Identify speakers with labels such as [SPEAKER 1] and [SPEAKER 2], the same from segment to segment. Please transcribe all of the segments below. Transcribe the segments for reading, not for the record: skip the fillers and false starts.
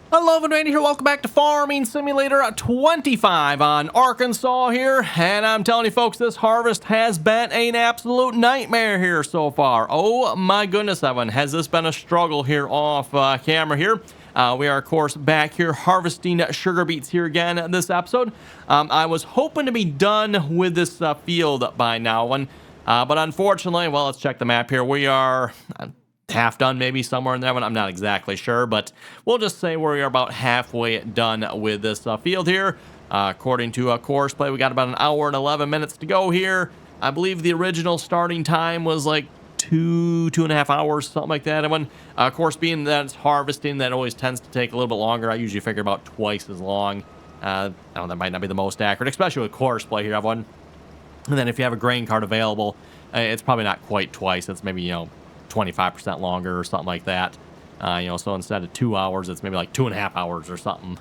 [SPEAKER 1] Hello, Randy here. Welcome back to Farming Simulator 25 on Arkansas here. And I'm telling you folks, this harvest has been an absolute nightmare here so far. Oh my goodness, Evan. Has this been a struggle here off camera here? We are, of course, back here harvesting sugar beets here again this episode. I was hoping to be done with this field by now, but unfortunately, well, let's check the map here. We are half done, maybe somewhere in there, but I'm not exactly sure, but we'll just say we are about halfway done with this field here. According to course play, we got about an hour and 11 minutes to go here. I believe the original starting time was like two and a half hours, something like that. And of course, being that it's harvesting, that always tends to take a little bit longer. I usually figure about twice as long. I don't know, that might not be the most accurate, especially with course play here, everyone. And then if you have a grain cart available, it's probably not quite twice. It's maybe, 25% longer or something like that. So instead of 2 hours, it's maybe like 2.5 hours or something.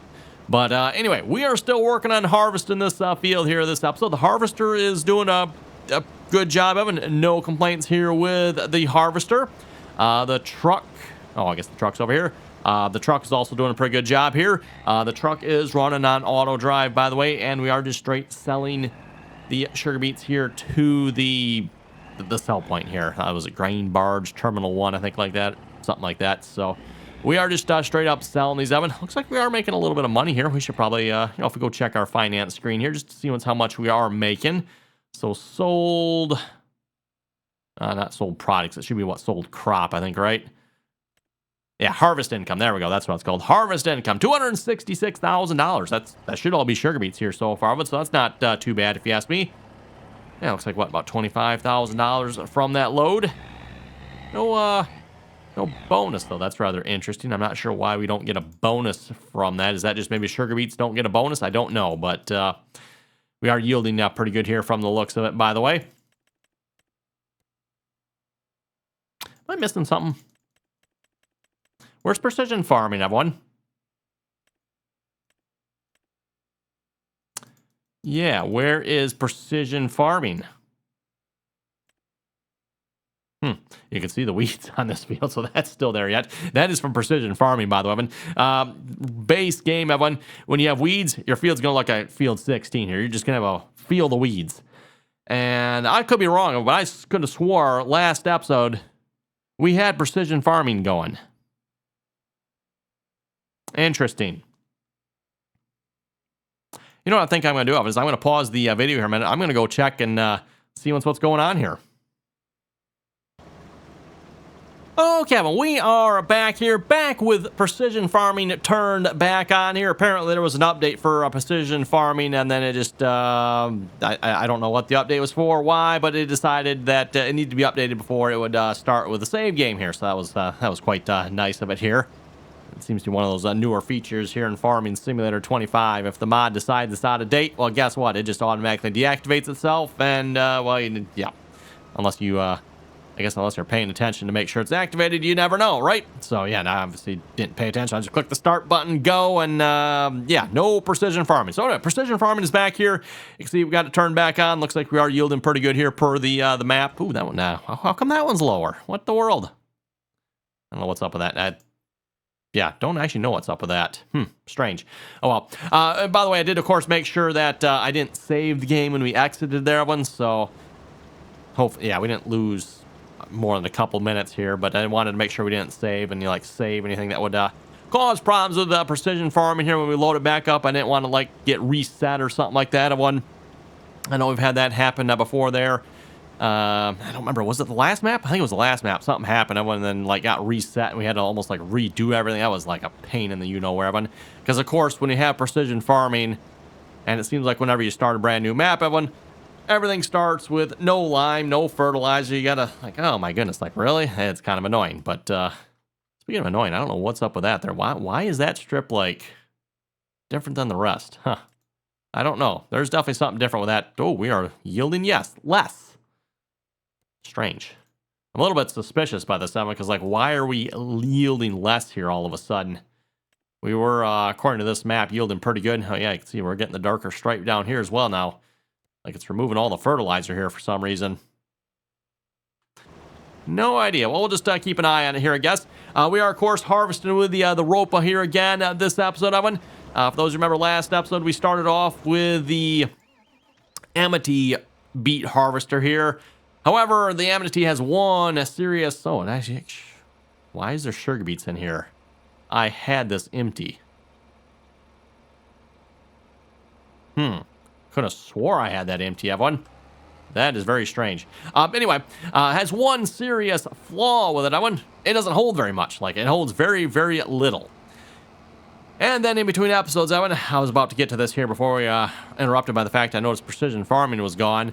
[SPEAKER 1] But anyway, we are still working on harvesting this field here this episode. The harvester is doing a good job, Evan. No complaints here with the harvester. The truck, I guess the truck's over here. The truck is also doing a pretty good job here. The truck is running on auto drive, by the way, and we are just straight selling the sugar beets here to the sell point here. Was it Grain Barge Terminal 1, I think, like that, something like that. So we are just straight up selling these, Evan. Looks like we are making a little bit of money here. We should probably, if we go check our finance screen here, just to see how much we are making. So sold, not sold products. It should be what, sold crop, I think, right? Yeah, harvest income. There we go. That's what it's called. Harvest income, $266,000. That should all be sugar beets here so far, but so that's not too bad if you ask me. Yeah, looks like, what, about $25,000 from that load. No bonus, though. That's rather interesting. I'm not sure why we don't get a bonus from that. Is that just maybe sugar beets don't get a bonus? I don't know, but we are yielding pretty good here from the looks of it, by the way. Am I missing something? Where's precision farming, everyone? Yeah, where is precision farming? You can see the weeds on this field, so that's still there yet. That is from precision farming, by the way, Evan. Base game, Evan. When you have weeds, your field's going to look like field 16 here. You're just going to have a field of weeds. And I could be wrong, but I could have swore last episode we had precision farming going. Interesting. You know what I think I'm going to do is I'm going to pause the video here a minute. I'm going to go check and see what's going on here. Okay, well, we are back here, back with precision farming turned back on here. Apparently there was an update for precision farming, and then it just, I don't know what the update was for, why, but it decided that it needed to be updated before it would start with a save game here. So that was quite nice of it here. It seems to be one of those newer features here in Farming Simulator 25. If the mod decides it's out of date, well, guess what? It just automatically deactivates itself, and, yeah. Unless you're paying attention to make sure it's activated, you never know, right? So, yeah, I obviously didn't pay attention. I just clicked the start button, go, and, yeah, no precision farming. So, anyway, precision farming is back here. You can see we got it turned back on. Looks like we are yielding pretty good here per the map. Ooh, that one, how come that one's lower? What the world? I don't know what's up with that. Yeah, don't actually know what's up with that. Strange. Oh, well. And by the way, I did, of course, make sure that I didn't save the game when we exited there, one. So, hopefully, yeah, we didn't lose more than a couple minutes here, but I wanted to make sure we didn't save and, save anything that would cause problems with precision farming here when we load it back up. I didn't want to, get reset or something like that. I know we've had that happen before there. I don't remember. Was it the last map? I think it was the last map. Something happened and then got reset and we had to almost redo everything. That was a pain in the you-know-where, everyone. Because of course, when you have precision farming, and it seems like whenever you start a brand new map, everything starts with no lime, no fertilizer. You gotta oh my goodness, really? It's kind of annoying. But speaking of annoying, I don't know what's up with that there. Why is that strip different than the rest? Huh. I don't know. There's definitely something different with that. Oh, we are yielding, yes, less. Strange. I'm a little bit suspicious by this, Emma, because why are we yielding less here all of a sudden? We were, according to this map, yielding pretty good. Oh yeah, you can see we're getting the darker stripe down here as well now. It's removing all the fertilizer here for some reason. No idea. Well, we'll just keep an eye on it here, I guess. We are, of course, harvesting with the Ropa here again this episode, Evan. For those who remember last episode, we started off with the Amity beet harvester here. However, the Amity has one serious... Oh, and actually... Why is there sugar beets in here? I had this empty. Could have swore I had that empty, Evan. That is very strange. Anyway, has one serious flaw with it. It doesn't hold very much. Like, it holds very, very little. And then in between episodes, I was about to get to this here before we interrupted by the fact I noticed precision farming was gone.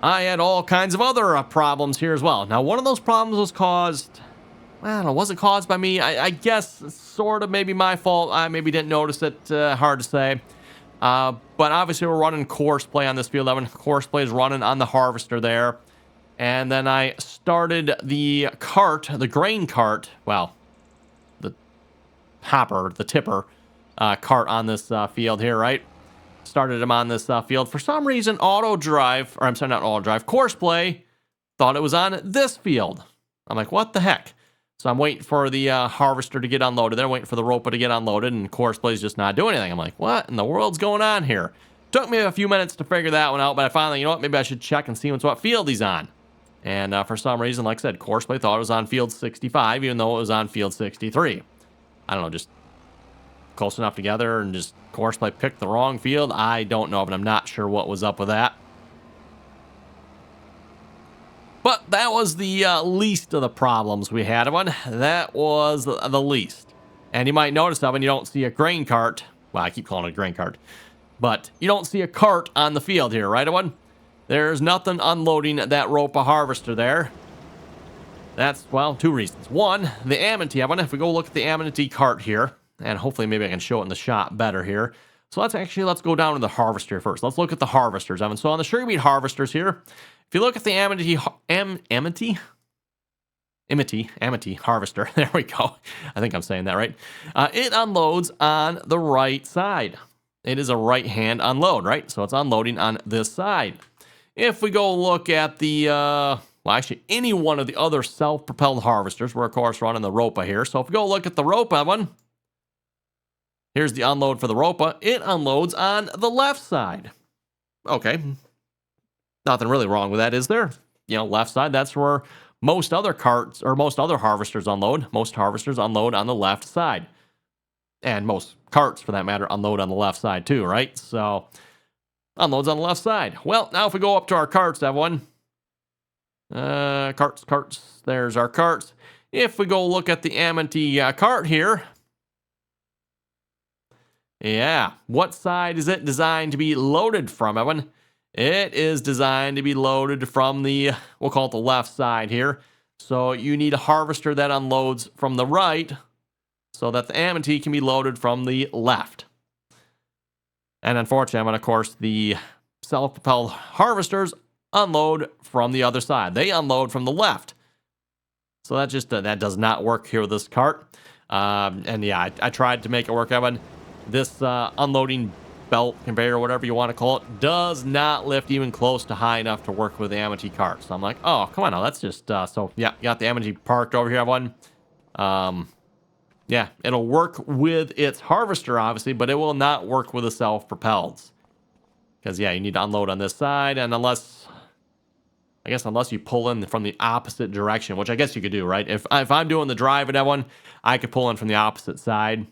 [SPEAKER 1] I had all kinds of other problems here as well. Now, one of those problems was caused... I don't know, was it caused by me? I guess sort of maybe my fault. I maybe didn't notice it. Hard to say. But obviously we're running course play on this field. Course play is running on the harvester there. And then I started the cart, the grain cart, well, the hopper, the tipper cart on this field here, right? Started him on this field. For some reason, course play thought it was on this field. I'm like, what the heck? So I'm waiting for the harvester to get unloaded. They're waiting for the Ropa to get unloaded, and course play's just not doing anything. I'm like, what in the world's going on here? Took me a few minutes to figure that one out, but I finally, you know what, maybe I should check and see what field he's on. And for some reason, like I said, course play thought it was on field 65, even though it was on field 63. I don't know, just close enough together, and just course play picked the wrong field. I don't know, but I'm not sure what was up with that. But that was the least of the problems we had, Evan. That was the least. And you might notice, Evan, you don't see a grain cart. Well, I keep calling it a grain cart. But you don't see a cart on the field here, right, Evan? There's nothing unloading that Ropa harvester there. That's, well, two reasons. One, the Amity, Evan. If we go look at the Amity cart here, and hopefully maybe I can show it in the shot better here. So let's go down to the harvester first. Let's look at the harvesters, Evan. So on the sugar beet harvesters here, if you look at the Amity harvester, there we go. I think I'm saying that right. It unloads on the right side. It is a right-hand unload, right? So it's unloading on this side. If we go look at the, well, actually, any one of the other self-propelled harvesters, we're, of course, running the Ropa here. So if we go look at the Ropa one, here's the unload for the Ropa. It unloads on the left side. Okay. Nothing really wrong with that, is there? You know, left side, that's where most other carts, or most other harvesters unload. Most harvesters unload on the left side. And most carts, for that matter, unload on the left side too, right? So, unloads on the left side. Well, now if we go up to our carts, everyone. Carts, there's our carts. If we go look at the Amity cart here. Yeah, what side is it designed to be loaded from, Evan? It is designed to be loaded from the, we'll call it the left side here. So you need a harvester that unloads from the right so that the Amity can be loaded from the left. And unfortunately, of course, the self-propelled harvesters unload from the other side. They unload from the left. So that just, that does not work here with this cart. And yeah, I tried to make it work, Evan. This unloading belt conveyor, whatever you want to call it, does not lift even close to high enough to work with the Amity cart. So I'm like, oh, come on now, that's just, so yeah, got the Amity parked over here, everyone. Yeah, it'll work with its harvester, obviously, but it will not work with the self-propelleds. Because, yeah, you need to unload on this side, and unless you pull in from the opposite direction, which I guess you could do, right? If I'm doing the drive at that one, I could pull in from the opposite side.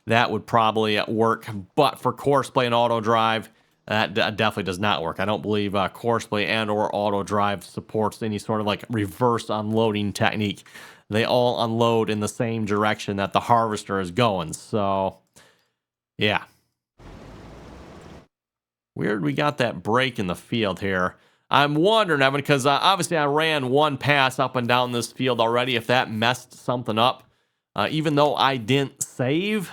[SPEAKER 1] That would probably work, but for course play and auto drive, that definitely does not work. I don't believe course play and or auto drive supports any sort of like reverse unloading technique. They all unload in the same direction that the harvester is going. So, yeah. Weird we got that break in the field here. I'm wondering, Evan, because obviously I ran one pass up and down this field already, if that messed something up. Even though I didn't save,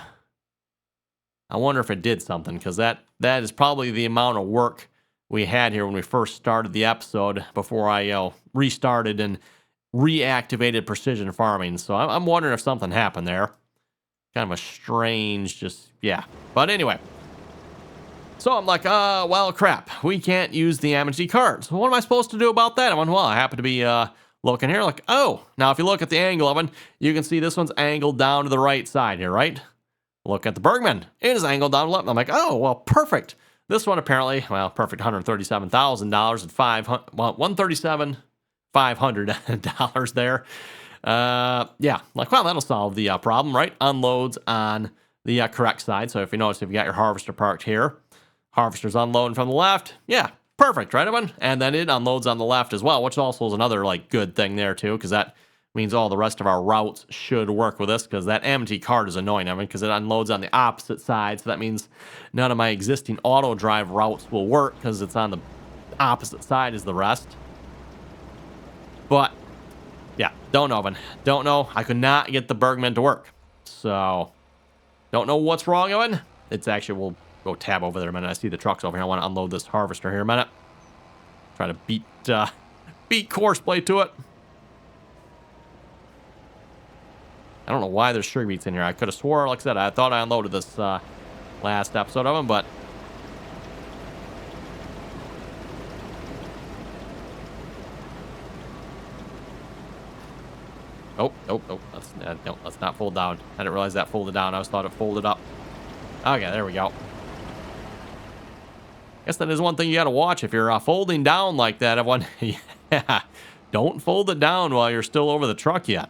[SPEAKER 1] I wonder if it did something, because that is probably the amount of work we had here when we first started the episode before I restarted and reactivated precision farming. So I'm wondering if something happened there. Kind of a strange, just, yeah. But anyway. So I'm like, well, crap. We can't use the Amity cart. So what am I supposed to do about that? I went, well, I happen to be looking here like, oh, now if you look at the angle of it, you can see this one's angled down to the right side here, right? Look at the Bergman. It is angled down to the left. I'm like, oh, well, perfect. This one apparently, well, perfect $137,000 at $137,500 there. Yeah, like, well, that'll solve the problem, right? Unloads on the correct side. So if you notice, if you got your harvester parked here, harvester's unloading from the left. Yeah, perfect, right, everyone? And then it unloads on the left as well, which also is another like good thing there too, because that means all the rest of our routes should work with this, because that empty cart is annoying, I mean, because it unloads on the opposite side. So that means none of my existing auto drive routes will work because it's on the opposite side as the rest. But yeah, don't know, Evan. Don't know. I could not get the Bergman to work. So don't know what's wrong, Evan. It's actually, we'll go tab over there a minute. I see the trucks over here. I want to unload this harvester here a minute. Try to beat Courseplay to it. I don't know why there's sugar beets in here. I could have swore, like I said, I thought I unloaded this last episode of them, but oh, let's not fold down. I didn't realize that folded down. I always thought it folded up. Okay, there we go. Guess that is one thing you got to watch if you're folding down like that. Everyone, yeah, don't fold it down while you're still over the truck yet.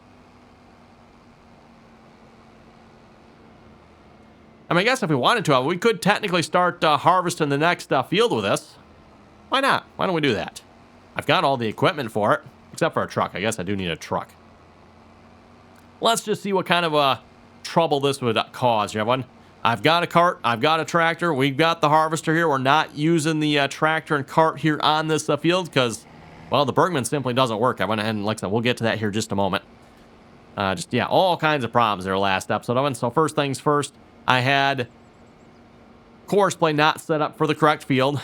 [SPEAKER 1] I mean, I guess if we wanted to, we could technically start harvesting the next field with this. Why not? Why don't we do that? I've got all the equipment for it, except for a truck. I guess I do need a truck. Let's just see what kind of trouble this would cause, everyone. I've got a cart. I've got a tractor. We've got the harvester here. We're not using the tractor and cart here on this field because, well, the Bergman simply doesn't work. I went ahead and, like I said, we'll get to that here in just a moment. Yeah, all kinds of problems there last episode of it. So first things first, I had Courseplay not set up for the correct field.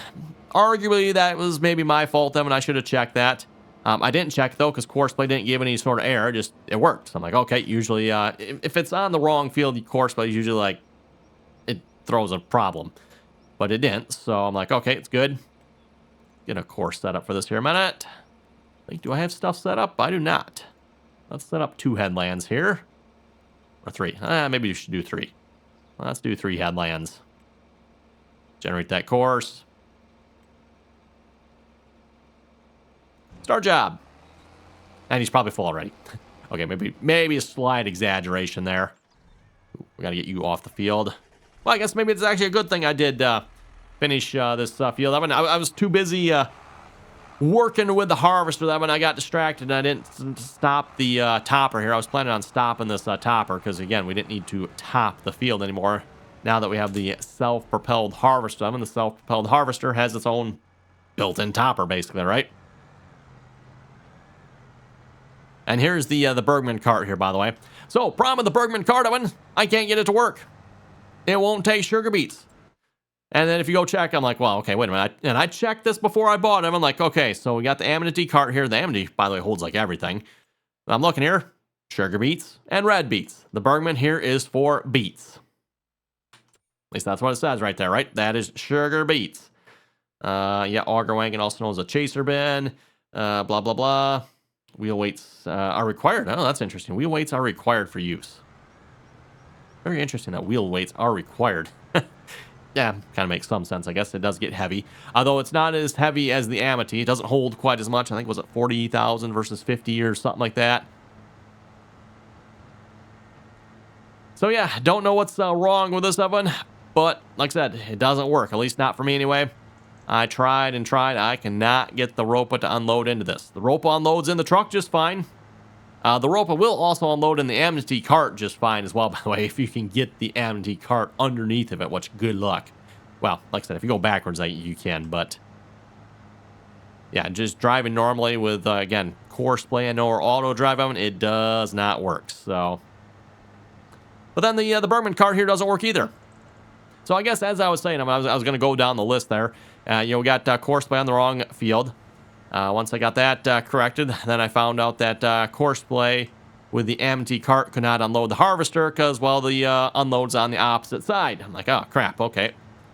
[SPEAKER 1] Arguably, that was maybe my fault, and I should have checked that. I didn't check, though, because Courseplay didn't give any sort of error. Just, it worked. So I'm like, okay, usually, if it's on the wrong field, Courseplay is usually, like, it throws a problem. But it didn't, so I'm like, okay, it's good. Get a course set up for this here a minute. Like, do I have stuff set up? I do not. Let's set up 2 headlands here. Or 3. Maybe you should do 3. Let's do 3 headlands. Generate that course. Start job. And he's probably full already. Okay, maybe a slight exaggeration there. Ooh, we got to get you off the field. Well, I guess maybe it's actually a good thing I did finish this field. I was too busy working with the harvester that when I got distracted and I didn't stop the topper here. I was planning on stopping this topper because, again, we didn't need to top the field anymore now that we have the self-propelled harvester. And the self-propelled harvester has its own built-in topper, basically, right? And here's the Bergman cart here, by the way. So, problem with the Bergman cart, I can't get it to work. It won't take sugar beets. And then if you go check, I'm like, well, okay, wait a minute. And I checked this before I bought it. I'm like, okay, so we got the Amity cart here. The Amity, by the way, holds like everything. I'm looking here, sugar beets and red beets. The Bergman here is for beets. At least that's what it says right there, right? That is sugar beets. Yeah, auger wagon, also known as a chaser bin. Blah, blah, blah. Wheel weights are required. Oh, that's interesting. Wheel weights are required for use. Very interesting that wheel weights are required. Yeah, kind of makes some sense. I guess it does get heavy. Although it's not as heavy as the Amity. It doesn't hold quite as much. I think, was it 40,000 versus 50 or something like that? So yeah, don't know what's wrong with this oven. But like I said, it doesn't work. At least not for me anyway. I tried and tried. I cannot get the Ropa to unload into this. The Ropa unloads in the truck just fine. The Ropa will also unload in the Amity cart just fine as well, by the way, if you can get the Amity cart underneath of it, which good luck. Well, like I said, if you go backwards, you can, but yeah, just driving normally with, again, Courseplay and or auto drive on it does not work, so. But then the Bergman cart here doesn't work either. So I guess, as I was saying, I was going to go down the list there. We got Courseplay on the wrong field. Once I got that corrected, then I found out that Courseplay with the Amity cart could not unload the harvester because, well, the unload's on the opposite side. I'm like, oh, crap, okay.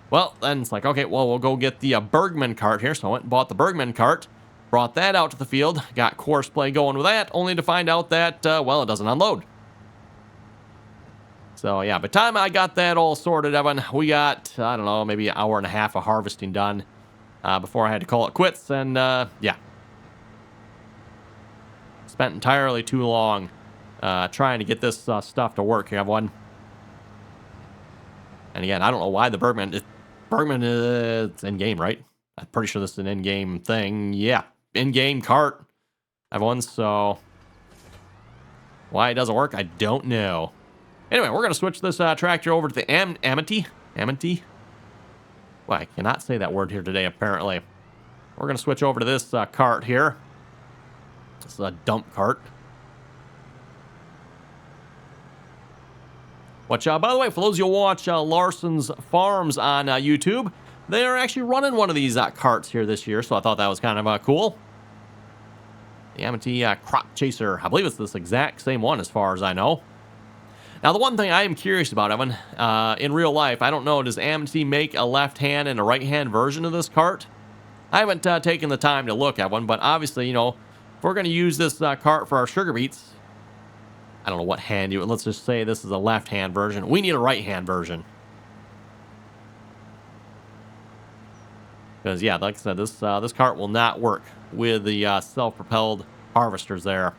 [SPEAKER 1] Well, then it's like, okay, well, we'll go get the Bergman cart here. So I went and bought the Bergman cart, brought that out to the field, got course play going with that, only to find out that, well, it doesn't unload. So, yeah, by the time I got that all sorted, Evan, we got, I don't know, maybe an hour and a half of harvesting done before I had to call it quits. And, yeah, spent entirely too long trying to get this stuff to work here, everyone. And again, I don't know why the Bergman it's in-game, right? I'm pretty sure this is an in-game thing. Yeah, in-game cart, everyone. So why it doesn't work, I don't know. Anyway, we're going to switch this tractor over to the Amity. Well, I cannot say that word here today, apparently. We're going to switch over to this cart here. This is a dump cart. Which, by the way, for those of you who watch Larson's Farms on YouTube, they are actually running one of these carts here this year, so I thought that was kind of cool. The Amity Crop Chaser. I believe it's this exact same one as far as I know. Now, the one thing I am curious about, Evan, in real life, I don't know, does Amity make a left-hand and a right-hand version of this cart? I haven't taken the time to look at one, but obviously, you know, if we're going to use this cart for our sugar beets, I don't know what hand you... Let's just say this is a left-hand version. We need a right-hand version. Because, yeah, like I said, this cart will not work with the self-propelled harvesters there.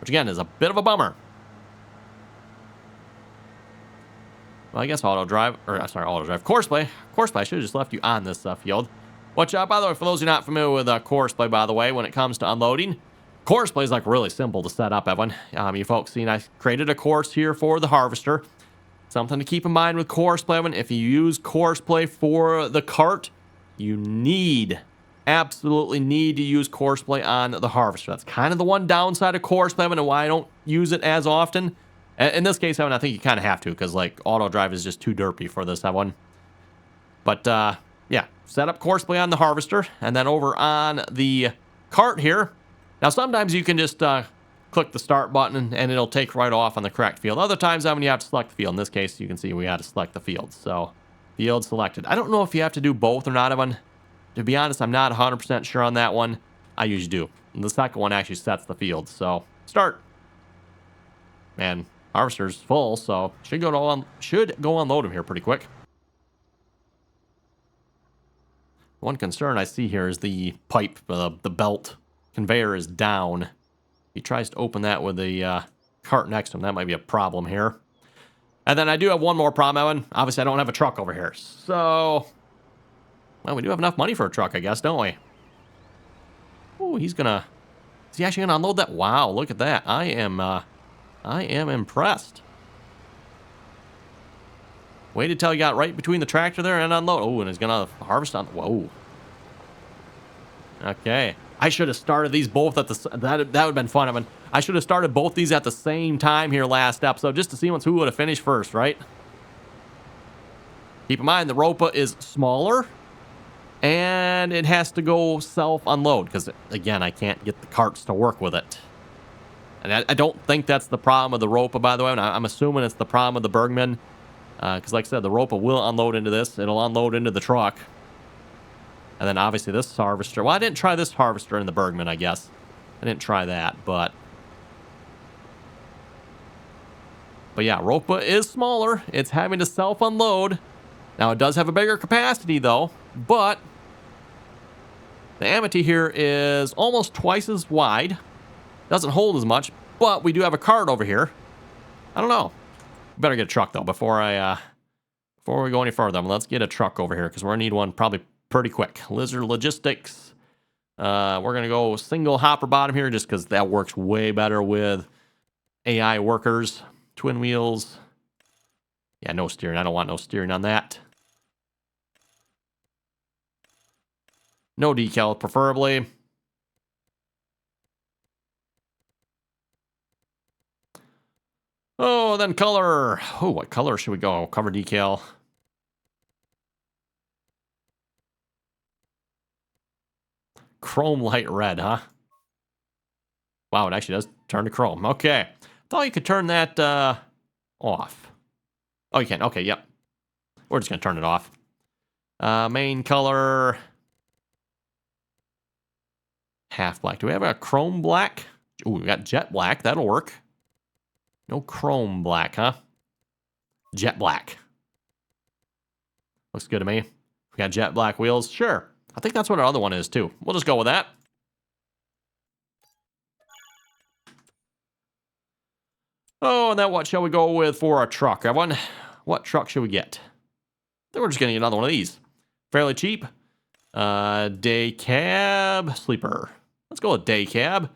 [SPEAKER 1] Which, again, is a bit of a bummer. Well, I guess auto drive, Courseplay. Courseplay, I should have just left you on this field. Which, by the way, for those who are not familiar with Courseplay, by the way, when it comes to unloading, Courseplay is like really simple to set up, Evan. You folks seen I created a course here for the harvester. Something to keep in mind with Courseplay, Evan. If you use Courseplay for the cart, you absolutely need to use Courseplay on the harvester. That's kind of the one downside of Courseplay, Evan, and why I don't use it as often. In this case, Evan, I think you kind of have to, because, like, auto drive is just too derpy for this one. But, yeah, set up Courseplay on the harvester, and then over on the cart here. Now, sometimes you can just click the start button, and it'll take right off on the correct field. Other times, Evan, you have to select the field. In this case, you can see we had to select the field. So, field selected. I don't know if you have to do both or not, Evan. To be honest, I'm not 100% sure on that one. I usually do. And the second one actually sets the field. So, start. Man, harvester's full, so should go unload him here pretty quick. One concern I see here is the pipe, the belt conveyor is down. He tries to open that with the cart next to him. That might be a problem here. And then I do have one more problem, Evan. Obviously, I don't have a truck over here. So, well, we do have enough money for a truck, I guess, don't we? Oh, is he actually gonna unload that? Wow, look at that. I am impressed. Waited till he got right between the tractor there and unload. Oh, and he's gonna harvest on. Whoa. Okay. I should have started these both at the... That would have been fun, Evan. I should have started both these at the same time here last episode, just to see who would have finished first, right? Keep in mind, the Ropa is smaller, and it has to go self-unload, because, again, I can't get the carts to work with it. And I don't think that's the problem with the Ropa, by the way. And I'm assuming it's the problem with the Bergman. Because, like I said, the Ropa will unload into this. It'll unload into the truck. And then, obviously, this harvester. Well, I didn't try this harvester in the Bergman, I guess. I didn't try that, but yeah, Ropa is smaller. It's having to self-unload. Now, it does have a bigger capacity, though. But the Amity here is almost twice as wide. Doesn't hold as much, but we do have a cart over here. I don't know. Better get a truck, though, before we go any further. Let's get a truck over here, because we're going to need one probably pretty quick. Lizard Logistics. We're going to go single hopper bottom here, just because that works way better with AI workers. Twin wheels. Yeah, no steering. I don't want no steering on that. No decal, preferably. Oh, then color. Oh, what color should we go? Cover decal. Chrome light red, huh? Wow, it actually does turn to chrome. Okay. Thought you could turn that off. Oh, you can. Okay, yep. We're just going to turn it off. Main color. Half black. Do we have a chrome black? Ooh, we got jet black. That'll work. No chrome black, huh? Jet black. Looks good to me. We got jet black wheels. Sure. I think that's what our other one is, too. We'll just go with that. Oh, and then what shall we go with for our truck, everyone? What truck should we get? I think we're just going to get another one of these. Fairly cheap. Day cab. Sleeper. Let's go with day cab.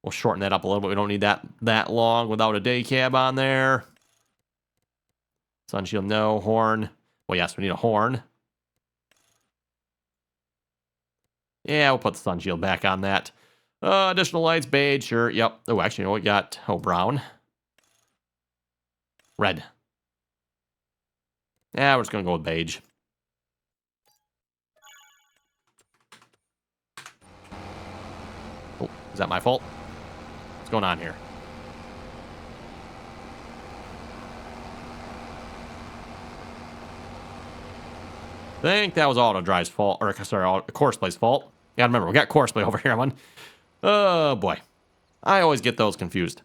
[SPEAKER 1] We'll shorten that up a little bit. We don't need that long without a day cab on there. Sun shield, no. Horn. Well, yes, we need a horn. Yeah, we'll put the sun shield back on that. Additional lights, beige, sure. Yep. Oh, actually, you know what we got? Oh, brown. Red. Yeah, we're just going to go with beige. Oh, is that my fault? What's going on here? I think that was Auto Drive's fault, or sorry, Coursplay's fault. Yeah, remember, we got Courseplay over here, man. Oh, boy. I always get those confused.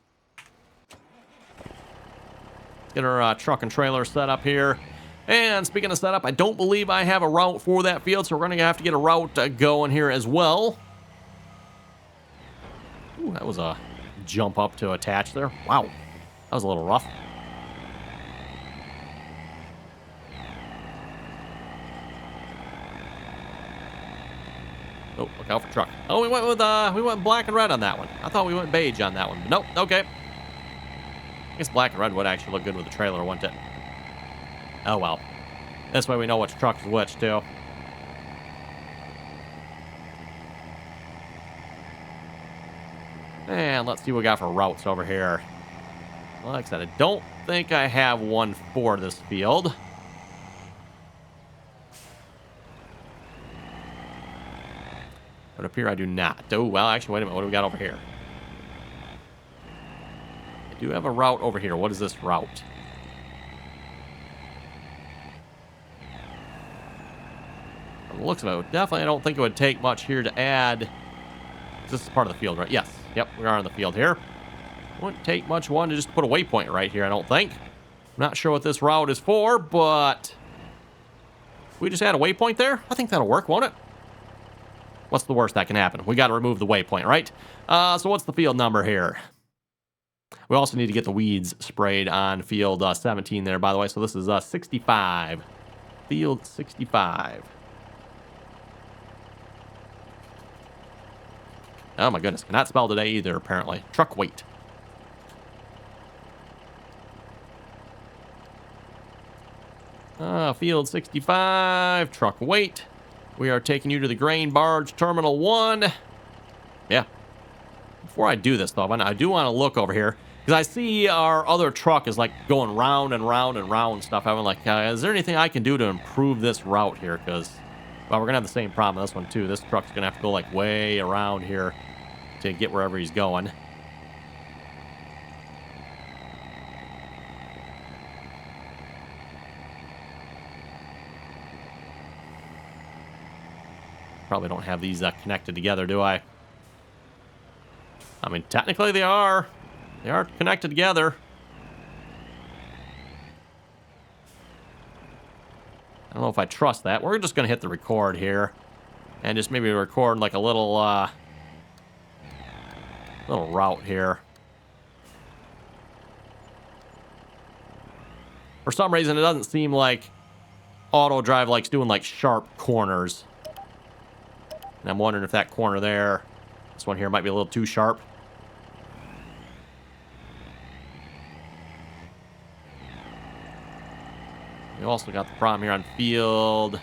[SPEAKER 1] Let's get our truck and trailer set up here. And speaking of setup, I don't believe I have a route for that field, so we're going to have to get a route going here as well. Ooh, that was a jump up to attach there. Wow, that was a little rough. Oh, look out for truck. Oh, we went black and red on that one. I thought we went beige on that one. But nope, okay. I guess black and red would actually look good with the trailer, wouldn't it? Oh, well. This way we know which truck is which, too. And let's see what we got for routes over here. Like I said, I don't think I have one for this field. It would appear I do not. Oh, well, actually, wait a minute. What do we got over here? I do have a route over here. What is this route? From the looks of it, definitely I don't think it would take much here to add. This is part of the field, right? Yes. Yep, we are in the field here. Wouldn't take much one to just put a waypoint right here, I don't think. I'm not sure what this route is for, but we just add a waypoint there. I think that'll work, won't it? What's the worst that can happen? We got to remove the waypoint, right? So what's the field number here? We also need to get the weeds sprayed on field 17 there, by the way. So this is 65. Field 65. Oh my goodness, cannot spell today either, apparently. Truck weight. Field 65, truck weight. We are taking you to the grain barge terminal 1. Yeah. Before I do this, though, I do want to look over here, because I see our other truck is like going round and round and round and stuff. I'm like, is there anything I can do to improve this route here? Because, well, we're going to have the same problem with this one, too. This truck's going to have to go like way around here to get wherever he's going. Probably don't have these connected together, do I? I mean, technically they are. They are connected together. I don't know if I trust that. We're just going to hit the record here. And just maybe record like a little route here. For some reason, it doesn't seem like Auto Drive likes doing like sharp corners. And I'm wondering if that corner there, this one here might be a little too sharp. We also got the problem here on field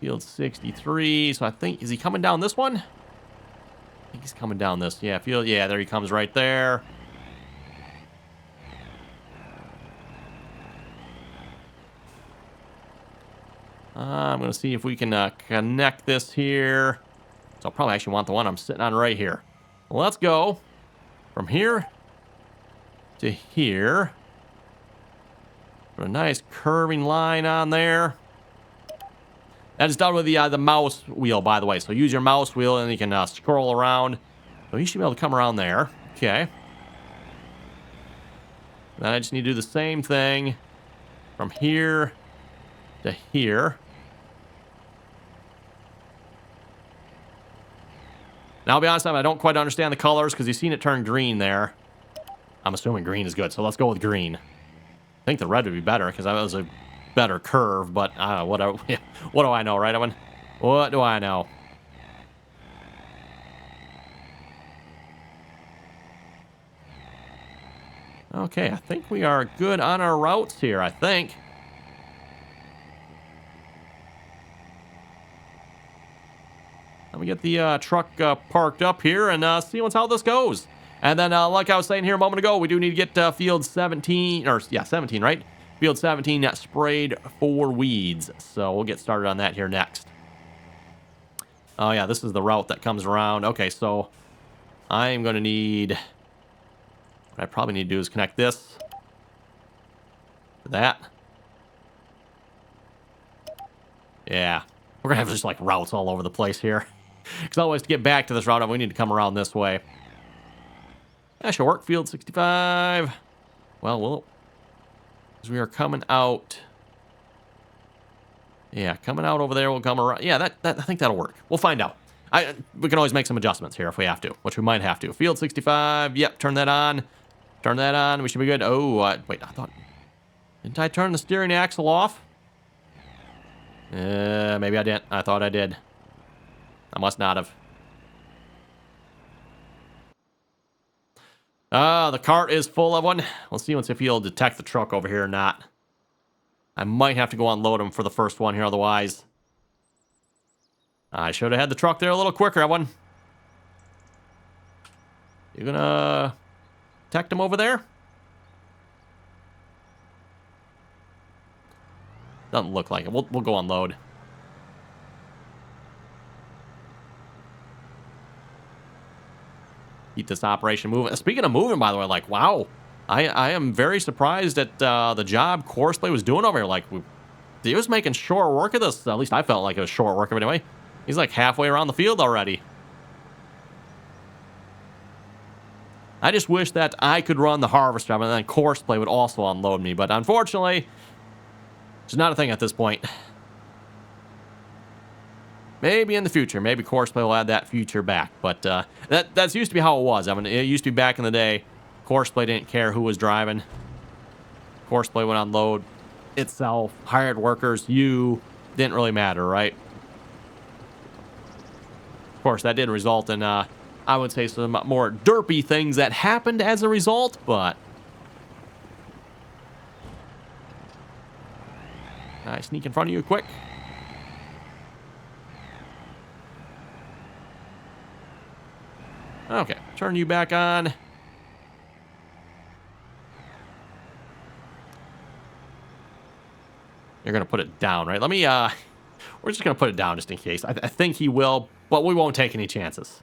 [SPEAKER 1] 63. So I think, is he coming down this one? I think he's coming down this. Yeah, yeah, there he comes right there. I'm going to see if we can connect this here. So I'll probably actually want the one I'm sitting on right here. Well, let's go from here to here. Put a nice curving line on there. That is done with the mouse wheel, by the way. So use your mouse wheel and you can scroll around. So you should be able to come around there. Okay. Then I just need to do the same thing from here to here. Now, I'll be honest, I don't quite understand the colors because you've seen it turn green there. I'm assuming green is good, so let's go with green. I think the red would be better because that was a better curve, but I don't know, what do I know, right, Evan? What do I know? Okay, I think we are good on our routes here, I think. Let me get the truck parked up here and see how this goes. And then, like I was saying here a moment ago, we do need to get field 17, or yeah, 17, right? Field 17 sprayed for weeds. So we'll get started on that here next. Oh yeah, this is the route that comes around. Okay, so I am going to need... What I probably need to do is connect this to that. Yeah, we're going to have just like routes all over the place here. Because otherwise, to get back to this route, we need to come around this way. That should work. Field 65. Well, as we are coming out. Yeah, coming out over there, we'll come around. Yeah, I think that'll work. We'll find out. We can always make some adjustments here if we have to, which we might have to. Field 65. Yep, turn that on. Turn that on. We should be good. Oh, wait, I thought... Didn't I turn the steering axle off? Maybe I didn't. I thought I did. I must not have. The cart is full of one. We'll see if he'll detect the truck over here or not. I might have to go unload him for the first one here, otherwise. I should have had the truck there a little quicker, Evan. You gonna detect him over there? Doesn't look like it. We'll go unload. Keep this operation moving. Speaking of moving, by the way, like, wow. I am very surprised at the job Courseplay was doing over here. Like, he was making short work of this. At least I felt like it was short work of it anyway. He's like halfway around the field already. I just wish that I could run the harvest job and then Courseplay would also unload me. But unfortunately, it's not a thing at this point. Maybe in the future. Maybe Courseplay will add that feature back. But that's used to be how it was. I mean, it used to be back in the day. Courseplay didn't care who was driving. Courseplay would unload itself. Hired workers, you. Didn't really matter, right? Of course, that did result in, I would say, some more derpy things that happened as a result. But I sneak in front of you quick. Okay, turn you back on. You're going to put it down, right? Let me, we're just going to put it down just in case. I think he will, but we won't take any chances.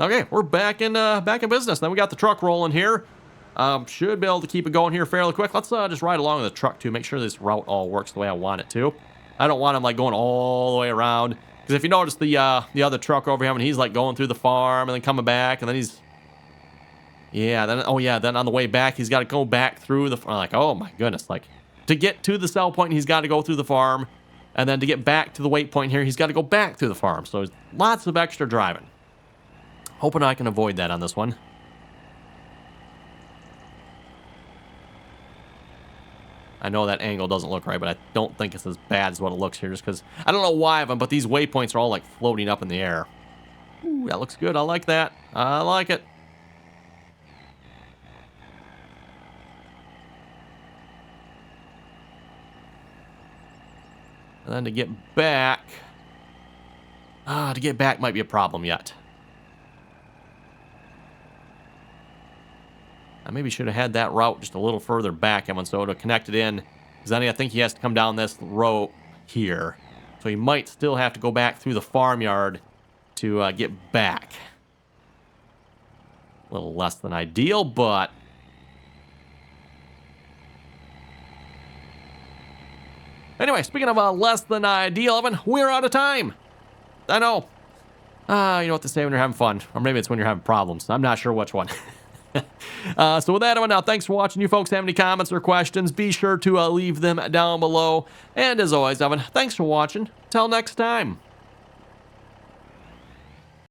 [SPEAKER 1] Okay, we're back in business. Then we got the truck rolling here. Should be able to keep it going here fairly quick. Let's just ride along with the truck too. Make sure this route all works the way I want it to. I don't want him like going all the way around. Because if you notice the other truck over here, and he's like going through the farm and then coming back, and then he's... Yeah, then, oh yeah, then on the way back, he's got to go back through the farm. Like, oh my goodness. Like, to get to the sell point, he's got to go through the farm. And then to get back to the wait point here, he's got to go back through the farm. So lots of extra driving. Hoping I can avoid that on this one. I know that angle doesn't look right, but I don't think it's as bad as what it looks here, just because I don't know why of them, but these waypoints are all like floating up in the air. Ooh, that looks good. I like that. I like it. And then to get back might be a problem yet. I maybe should have had that route just a little further back, Evan, so to connect it in. Because then I think he has to come down this row here. So he might still have to go back through the farmyard to get back. A little less than ideal, but... Anyway, speaking of less than ideal, Evan, we're out of time. I know. You know what to say when you're having fun. Or maybe it's when you're having problems. I'm not sure which one. So with that, Evan, now thanks for watching. You folks have any comments or questions, be sure to leave them down below. And as always, Evan, thanks for watching. Till next time.